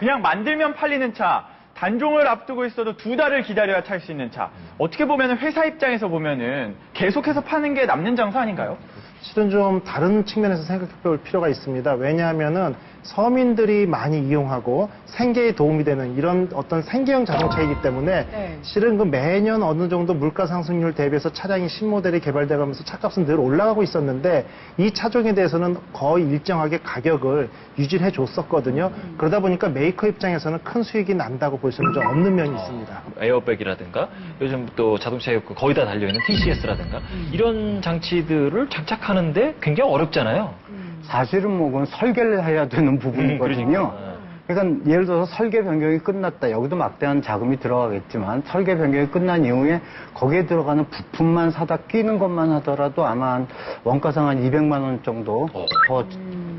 그냥 만들면 팔리는 차, 단종을 앞두고 있어도 2달을 기다려야 탈 수 있는 차. 어떻게 보면 회사 입장에서 보면은 계속해서 파는 게 남는 장사 아닌가요? 실은 좀 다른 측면에서 생각해 볼 필요가 있습니다. 왜냐하면은 서민들이 많이 이용하고 생계에 도움이 되는 이런 어떤 생계형 자동차이기 때문에 실은 그 매년 어느 정도 물가 상승률 대비해서 차량이 신모델이 개발돼 가면서 차값은 늘 올라가고 있었는데 이 차종에 대해서는 거의 일정하게 가격을 유지를 해줬었거든요. 그러다 보니까 메이커 입장에서는 큰 수익이 난다고 볼 수는 좀 없는 면이 있습니다. 에어백이라든가 요즘 또 자동차에 거의 다 달려있는 TCS라든가 이런 장치들을 장착하는데 굉장히 어렵잖아요. 사실은 뭐 그건 설계를 해야 되는 부분이거든요. 그러니까 예를 들어서 설계 변경이 끝났다. 여기도 막대한 자금이 들어가겠지만 설계 변경이 끝난 이후에 거기에 들어가는 부품만 사다 끼는 것만 하더라도 아마 한 원가상 한 200만 원 정도 더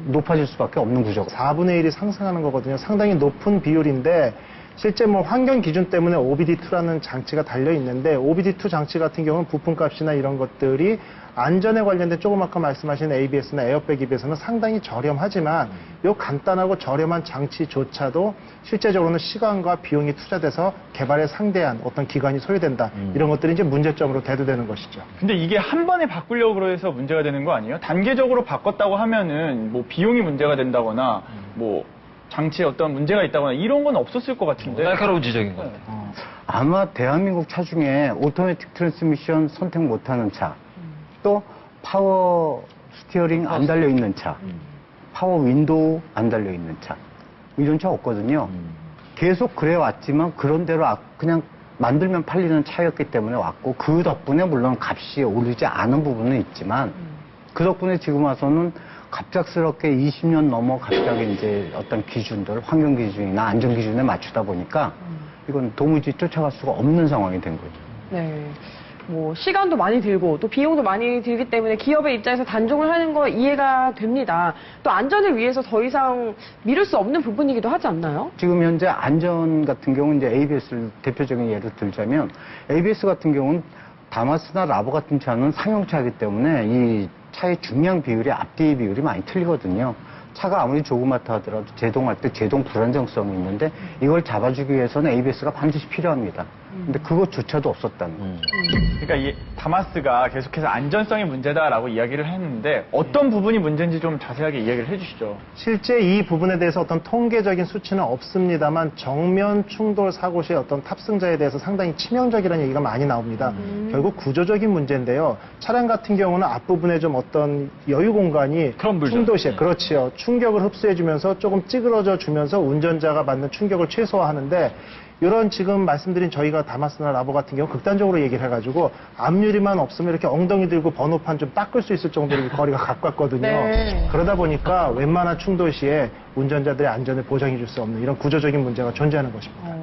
높아질 수밖에 없는 구조가. 4분의 1이 상승하는 거거든요. 상당히 높은 비율인데 실제 뭐 환경 기준 때문에 OBD2라는 장치가 달려 있는데 OBD2 장치 같은 경우는 부품값이나 이런 것들이 안전에 관련된 조금 아까 말씀하신 ABS나 에어백에 비해서는 상당히 저렴하지만 요 간단하고 저렴한 장치조차도 실제적으로는 시간과 비용이 투자돼서 개발에 상대한 어떤 기간이 소요된다. 이런 것들이 이제 문제점으로 대두되는 것이죠. 근데 이게 한 번에 바꾸려고 해서 문제가 되는 거 아니에요? 단계적으로 바꿨다고 하면은 뭐 비용이 문제가 된다거나 뭐 장치에 어떤 문제가 있다거나 이런 건 없었을 것 같은데. 날카로운 지적인 것 같아요. 아마 대한민국 차 중에 오토매틱 트랜스미션 선택 못하는 차, 또 파워 스티어링 안 달려있는 차, 파워 윈도우 안 달려있는 차, 이런 차 없거든요. 계속 그래 왔지만 그런 대로 그냥 만들면 팔리는 차였기 때문에 왔고 그 덕분에 물론 값이 오르지 않은 부분은 있지만 그 덕분에 지금 와서는 갑작스럽게 20년 넘어 갑자기 이제 어떤 기준들, 환경 기준이나 안전 기준에 맞추다 보니까 이건 도무지 쫓아갈 수가 없는 상황이 된 거죠. 네. 뭐 시간도 많이 들고 또 비용도 많이 들기 때문에 기업의 입장에서 단종을 하는 거 이해가 됩니다. 또 안전을 위해서 더 이상 미룰 수 없는 부분이기도 하지 않나요? 지금 현재 안전 같은 경우는 이제 ABS를 대표적인 예로 들자면 ABS 같은 경우는 다마스나 라보 같은 차는 상용차이기 때문에 이 차의 중량 비율이 앞뒤 비율이 많이 틀리거든요. 차가 아무리 조그맣다 하더라도 제동할 때 제동 불안정성이 있는데 이걸 잡아주기 위해서는 ABS가 반드시 필요합니다. 근데 그것조차도 없었다는 거죠. 그러니까 이 다마스가 계속해서 안전성이 문제다라고 이야기를 했는데 어떤 부분이 문제인지 좀 자세하게 이야기를 해주시죠. 실제 이 부분에 대해서 어떤 통계적인 수치는 없습니다만 정면 충돌 사고 시의 어떤 탑승자에 대해서 상당히 치명적이라는 얘기가 많이 나옵니다. 결국 구조적인 문제인데요. 차량 같은 경우는 앞부분에 좀 어떤 여유 공간이 충돌 시에 그렇지요. 충격을 흡수해주면서 조금 찌그러져 주면서 운전자가 받는 충격을 최소화하는데 이런 지금 말씀드린 저희가 다마스나 라보 같은 경우 극단적으로 얘기를 해가지고 앞유리만 없으면 이렇게 엉덩이 들고 번호판 좀 닦을 수 있을 정도로 거리가 가깝거든요. 네. 그러다 보니까 웬만한 충돌 시에 운전자들의 안전을 보장해 줄 수 없는 이런 구조적인 문제가 존재하는 것입니다.